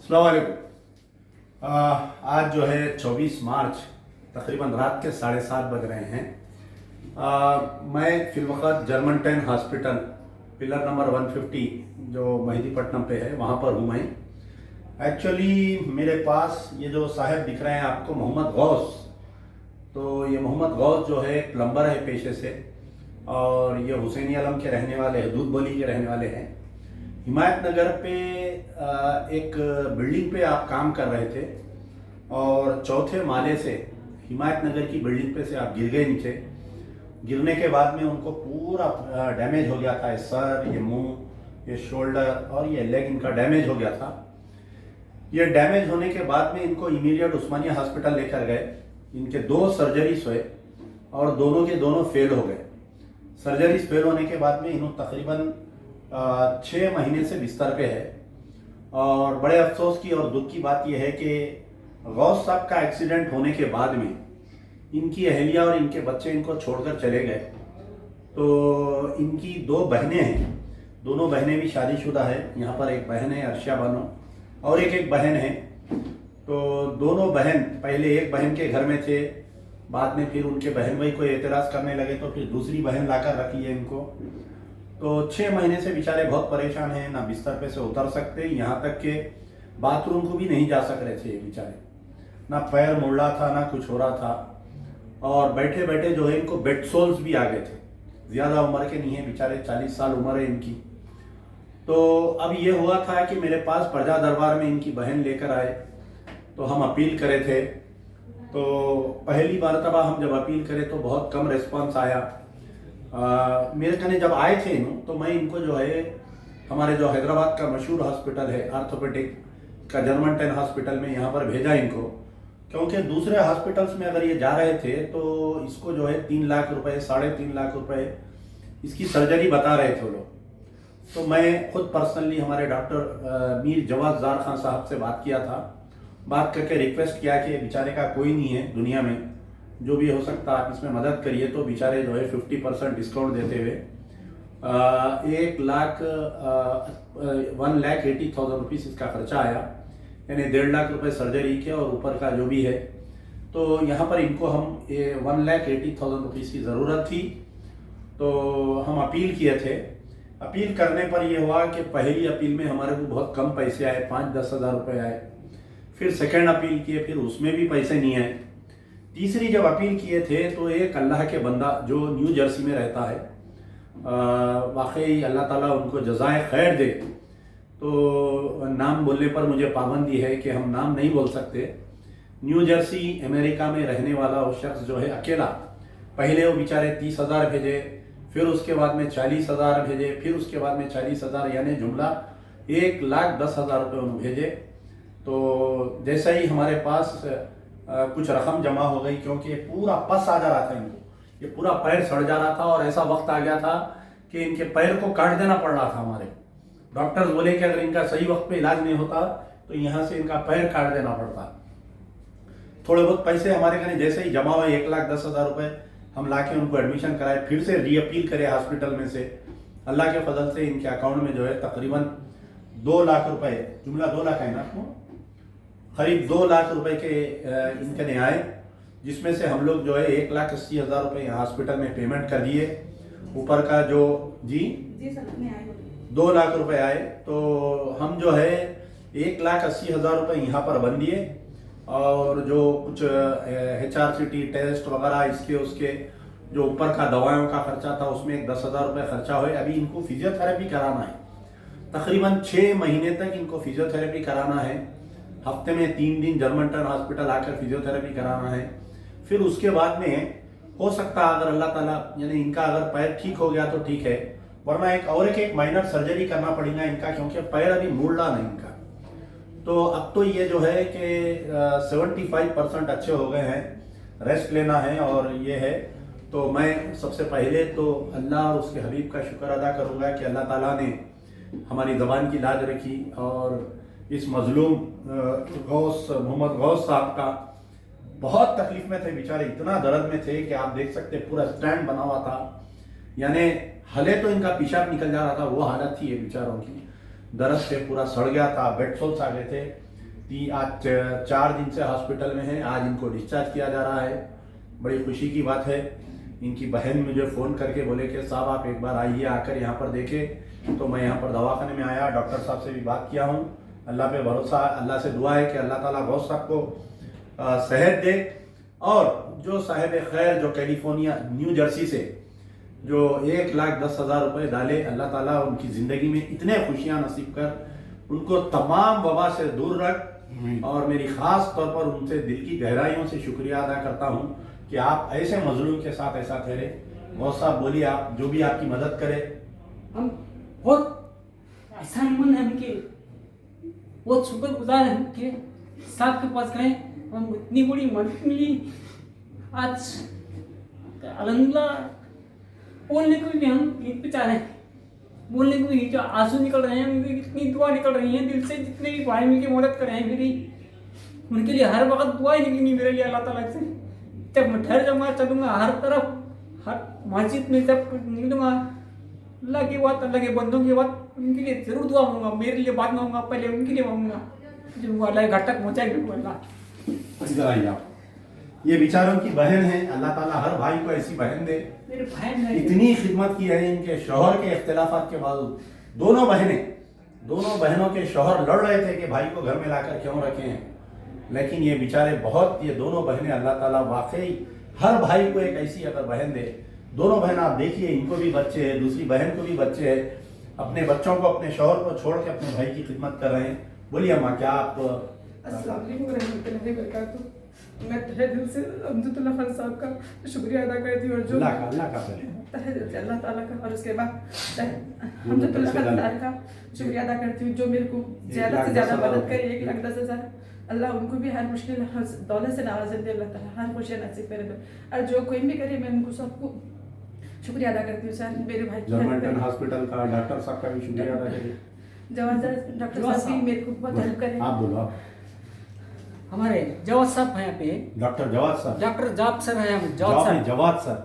अस्सलाम वालेकुम। आज जो है 24 मार्च तकरीबन रात के 7:30 बज रहे हैं। मैं फिलवक़्त जर्मन 10 हॉस्पिटल पिलर नंबर 150 जो मेहदीपट्टनम पे है वहाँ पर हूँ मैं। एक्चुअली मेरे पास ये जो साहब दिख रहे हैं आपको, मोहम्मद गौस, तो ये मोहम्मद गौस जो है प्लम्बर है पेशे से, और ये हुसैनी आलम के रहने वाले हैं, दूध बोली के रहने वाले हैं। हिमायत नगर पे एक बिल्डिंग पे आप काम कर रहे थे और चौथे माले से हिमायत नगर की बिल्डिंग पे से आप गिर गए नीचे। गिरने के बाद में उनको पूरा डैमेज हो गया था, ये सर, ये मुंह, ये शोल्डर और ये लेग इनका डैमेज हो गया था। ये डैमेज होने के बाद में इनको इमीडिएट उस्मानिया हॉस्पिटल लेकर गए। इनके 2 सर्जरीज हुए और दोनों के दोनों फेल हो गए। सर्जरीज फेल होने के बाद में इन्होंने तकरीबन 6 महीने से बिस्तर पे है। और बड़े अफसोस की और दुख की बात यह है कि गौस साहब का एक्सीडेंट होने के बाद में इनकी अहलिया और इनके बच्चे इनको छोड़कर चले गए। तो इनकी 2 बहनें हैं, दोनों बहनें भी शादीशुदा है। यहाँ पर एक बहन है अर्शिया बानो और एक बहन है। तो दोनों बहन पहले एक बहन के घर में थे, बाद में फिर उनके बहन भाई को एतराज़ करने लगे तो फिर दूसरी बहन लाकर रखी है इनको। तो 6 महीने से बेचारे बहुत परेशान हैं, ना बिस्तर पे से उतर सकते, यहाँ तक के बाथरूम को भी नहीं जा सक रहे थे ये बेचारे। ना पैर मुड़ रहा था, ना कुछ हो रहा था, और बैठे बैठे जो है इनको बेड सोल्स भी आ गए थे। ज़्यादा उम्र के नहीं है बेचारे, 40 साल उम्र है इनकी। तो अब ये हुआ था कि मेरे पास प्रजा दरबार में इनकी बहन लेकर आए, तो हम अपील करे थे। तो पहली मरतबा हम जब अपील करे तो बहुत कम रिस्पॉन्स आया। मेरे कने जब आए थे तो मैं इनको जो है हमारे जो हैदराबाद का मशहूर हॉस्पिटल है आर्थोपेडिक का जर्मन 10 हॉस्पिटल में यहाँ पर भेजा इनको, क्योंकि दूसरे हॉस्पिटल्स में अगर ये जा रहे थे तो इसको जो है 3 लाख रुपए, 3.5 लाख रुपए इसकी सर्जरी बता रहे थे लोग। तो मैं खुद पर्सनली हमारे डॉक्टर मीर जवाद जार खान साहब से बात किया था। बात करके रिक्वेस्ट किया कि बेचारे का कोई नहीं है दुनिया में, जो भी हो सकता आप इसमें मदद करिए। तो बेचारे जो है 50% डिस्काउंट देते हुए 1,80,000 रुपीज़ इसका खर्चा आया, यानी 1.5 लाख रुपए सर्जरी के और ऊपर का जो भी है। तो यहाँ पर इनको हम 1,80,000 रुपीज़ की ज़रूरत थी। तो हम अपील किए थे। अपील करने पर यह हुआ कि पहली अपील में हमारे को बहुत कम पैसे आए, 5-10 हज़ार रुपये आए। फिर सेकेंड अपील किए, फिर उसमें भी पैसे नहीं आए। तीसरी जब अपील किए थे तो एक अल्लाह के बंदा जो न्यू जर्सी में रहता है, वाकई अल्लाह ताला उनको जज़ाए खैर दे, तो नाम बोलने पर मुझे पाबंदी है कि हम नाम नहीं बोल सकते। न्यू जर्सी अमेरिका में रहने वाला वो शख्स जो है अकेला, पहले वो बेचारे 30,000 भेजे, फिर उसके बाद में 40,000 भेजे, फिर उसके बाद में 40,000, यानी जुमला 1,10,000 रुपये उन्होंने भेजे। तो जैसा ही हमारे पास कुछ रकम जमा हो गई, क्योंकि ये पूरा पस आ जा रहा था इनको, ये पूरा पैर सड़ जा रहा था और ऐसा वक्त आ गया था कि इनके पैर को काट देना पड़ रहा था। हमारे डॉक्टर्स बोले कि अगर इनका सही वक्त पे इलाज नहीं होता तो यहाँ से इनका पैर काट देना पड़ता। थोड़े बहुत पैसे हमारे कहीं जैसे ही जमा हुए, 1,10,000 रुपये हम ला के उनको एडमिशन कराए, फिर से रीअपील करे हॉस्पिटल में से। अल्लाह के फजल से इनके अकाउंट में जो है तकरीबन 2 लाख रुपए, जुमला 2 लाख है ना आपको, करीब 2 लाख रुपए के इनके ने आए, जिसमें से हम लोग जो है 1,80,000 रुपये हॉस्पिटल में पेमेंट कर दिए। ऊपर का जो जी 2 लाख रुपए आए, तो हम जो है 1,80,000 रुपये यहाँ पर बन दिए। और जो कुछ HRCT टेस्ट वगैरह इसके उसके जो ऊपर का दवाओं का खर्चा था उसमें 10,000 रुपये खर्चा हुए। अभी इनको फिजियोथेरेपी कराना है, तकरीबन 6 महीने तक इनको फिजियोथेरेपी कराना है। हफ्ते में 3 दिन जर्मन 10 हॉस्पिटल आकर फिजियोथेरेपी कराना है। फिर उसके बाद में हो सकता है अगर अल्लाह ताला, यानी इनका अगर पैर ठीक हो गया तो ठीक है, वरना एक माइनर सर्जरी करना पड़ेगा इनका, क्योंकि पैर अभी मुड़ रहा नहीं इनका। तो अब तो ये जो है कि 75% अच्छे हो गए हैं, रेस्ट लेना है और ये है। तो मैं सबसे पहले तो अल्लाह और उसके हबीब का शुक्र अदा करूँगा कि अल्लाह ताला ने हमारी ज़बान की लाज रखी और इस मजलूम मोहम्मद गौस साहब का बहुत तकलीफ में थे बेचारे, इतना दर्द में थे कि आप देख सकते पूरा स्टैंड बना हुआ था, यानी हले तो इनका पेशाब निकल जा रहा था, वो हालत थी ये बेचारों की। दर्द से पूरा सड़ गया था, बेड सोल्स आ गए थे। आज 4 दिन से हॉस्पिटल में है। आज इनको डिस्चार्ज किया जा रहा है। बड़ी खुशी की बात है। इनकी बहन मुझे फ़ोन करके बोले कि साहब आप एक बार आइए, आकर यहाँ पर देखें। तो मैं यहाँ पर दवाखाने में आया, डॉक्टर साहब से भी बात किया हूँ। अल्लाह पे भरोसा, अल्लाह से दुआ है कि अल्लाह ताला गौस साहब को सेहत दे। और जो साहिब खैर जो कैलिफोर्निया न्यू जर्सी से जो 1,10,000 रुपये डाले, अल्लाह ताला उनकी ज़िंदगी में इतने खुशियाँ नसीब कर उनको तमाम वबा से दूर रख। और मेरी ख़ास तौर पर उनसे दिल की गहराइयों से शुक्रिया अदा करता हूँ कि आप ऐसे मजलूम के साथ ऐसा ठहरे। गौस साहब बोलिए, आप जो भी आपकी मदद करे। हम बहुत एहसानमंद हैं उनके, बहुत शुक्रगुजार हैं उनके। साहब के पास गए, हम इतनी बड़ी मदद मिली। आज अल्हम्दुलिल्लाह बोलने को भी हम ईद पे चाह रहे हैं, बोलने को भी जो आंसू निकल रहे हैं, उनकी इतनी दुआ निकल रही है दिल से। जितने भी भाई मिलके मदद कर रहे हैं मेरी, उनके लिए हर वक्त दुआ ही निकलेंगी मेरे लिए अल्लाह ताला से। जब मैं ठहर जाऊँगा, चलूँगा हर तरफ, हर मस्जिद में जब निकलूँगा, अल्लाह की बात, अल्लाह के बंदों की बात, उनके लिए जरूर दुआ मांगूंगा। मेरे लिए बात मांगूंगा, पहले उनके लिए मांगूंगा जो वो अल्लाह घर तक पहुँचाएंगे अल्लाह। इधर आइए आप। ये बेचारों की बहन है, अल्लाह ताला हर भाई को ऐसी बहन दे। मेरे बहन है, इतनी खिदमत की है इनके शौहर के इख्तिलाफात के बावजूद। दोनों बहनों के शौहर लड़ रहे थे कि भाई को घर में लाकर क्यों रखे हैं, लेकिन ये बेचारे ये दोनों बहनें, अल्लाह ताला वाकई हर भाई को एक ऐसी अगर बहन दे। दोनों बहन आप देखिए, इनको भी बच्चे हैं, दूसरी बहन को भी बच्चे हैं। अपने बच्चों को, अपने शौहर को छोड़ के अपने भाई की खिदमत कर रहे हैं। बोलिए अम्मा, क्या आप? अस्सलाम वालेकुम रहमतुल्लाहि व बरकातुहू। मैं तहे दिल से अमजदुल्ला खान साहब का शुक्रिया अदा करती हूँ और जो अल्लाह का पहले तहे दिल से अल्लाह ताला का, और उसके बाद अमजदुल्ला खान साहब का शुक्रिया अदा करती हूँ जो मेरे को ज़्यादा से ज़्यादा मदद करे। 1,10,000 अल्लाह उनको भी हर मुश्किल दौलत से नवाज़ दे, अल्लाह ताला हर खुशियाँ नसीब करे। और जो कोई भी करे, मैं उनको सबको शुक्रिया अदा करती हूँ। सर मेरे भाई जर्मन हॉस्पिटल का डॉक्टर साहब का भी शुक्रिया अदा करिए। जवाब डॉक्टर साहब भी मेरे को बहुत हेल्प करे। आप बोलो। आप हमारे जवाद साहब हैं यहाँ पे, डॉक्टर जवाद सर, डॉक्टर जाब सर हैं, जवाद सर,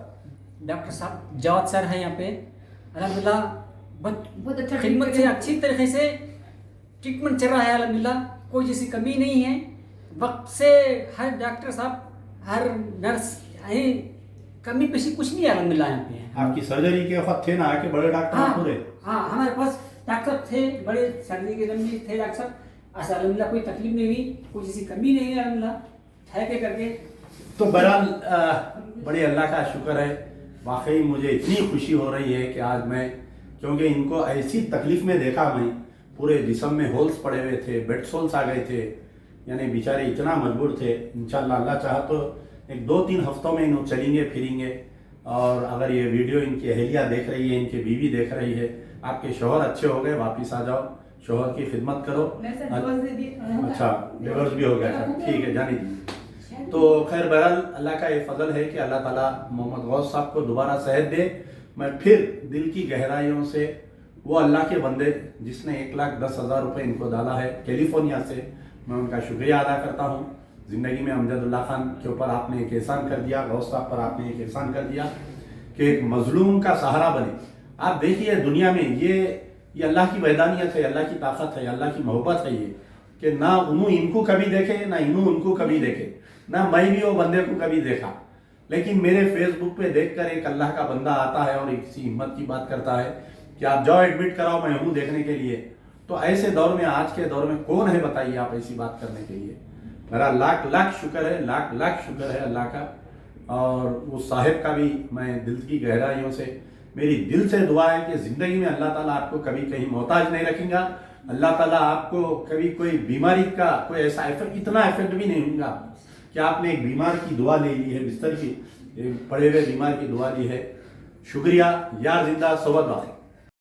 डॉक्टर साहब जवाद सर हैं यहाँ पे। अल्हम्दुलिल्लाह बहुत अच्छा खिदमत से अच्छी तरीके से ट्रीटमेंट चल रहा है अल्हम्दुलिल्लाह। कोई जैसी कमी नहीं है। वक्त से हर डॉक्टर साहब, हर नर्स, कमी पेशी कुछ नहीं है अल्हम्दुलिल्लाह यहाँ पे। आपकी सर्जरी के वक्त थे ना आके बड़े डॉक्टर पूरे? हाँ, हमारे पास डॉक्टर थे, बड़े सर्जरी के लंबी थे डॉक्टर साहब। ऐसा अल्हम्दुलिल्लाह कोई तकलीफ नहीं हुई, कोई जैसी कमी नहीं है अल्हम्दुलिल्लाह। ठहके करके तो बहरहाल बड़े अल्लाह का शुक्र है। वाकई मुझे इतनी खुशी हो रही है कि आज मैं, क्योंकि इनको ऐसी तकलीफ में देखा, मैं पूरे जिस्म में होल्स पड़े हुए थे, बेड सोल्स आ गए थे, यानी बेचारे इतना मजबूर थे। इंशाल्लाह अल्लाह चाहा तो 1-2-3 हफ्तों में इन्हों चलेंगे फिरेंगे। और अगर ये वीडियो इनकी अहलिया देख रही है, इनकी बीवी देख रही है, आपके शौहर अच्छे हो गए, वापिस आ जाओ, शौहर की खिदमत करो। अच्छा, डिवोर्स भी हो गया, ठीक है, जाने दीजिए। तो खैर बहरहाल अल्लाह का ये फजल है कि अल्लाह ताला मोहम्मद गौस साहब को दोबारा सेहत दे। मैं फिर दिल की गहराइयों से वो अल्लाह के बंदे जिसने 1,10,000 रुपये इनको डाला है कैलिफोर्निया से, मैं उनका शुक्रिया अदा करता हूँ। ज़िंदगी में अमजदुल्ला खान के ऊपर आपने एक एहसान कर दिया, गौस साहब पर आपने एक एहसान कर दिया कि एक मजलूम का सहारा बने। आप देखिए दुनिया में ये अल्लाह की वैदानियत है, अल्लाह की ताकत है, अल्लाह की मोहब्बत है ये, कि ना उन्होंने इनको कभी देखे, ना इन्होंने उनको कभी देखे, ना मैं भी वो बंदे को कभी देखा। लेकिन मेरे फेसबुक पे देखकर एक अल्लाह का बंदा आता है और किसी हिम्मत की बात करता है कि आप जाओ एडमिट कराओ, मैं हूँ देखने के लिए। तो ऐसे दौर में, आज के दौर में कौन है बताइए आप ऐसी बात करने के लिए। मेरा लाख लाख शुक्र है, लाख लाख शुक्र है अल्लाह का। और उस साहिब का भी मैं दिल की गहराइयों से, मेरी दिल से दुआ है कि ज़िंदगी में अल्लाह ताला आपको कभी कहीं मोहताज नहीं रखेगा। अल्लाह ताला आपको कभी कोई बीमारी का कोई ऐसा इफेक्ट, इतना इफेक्ट भी नहीं होगा कि आपने एक बीमार की दुआ ले ली है, बिस्तर की पड़े हुए बीमार की दुआ ली है। शुक्रिया, यार जिंदा सोबत बात।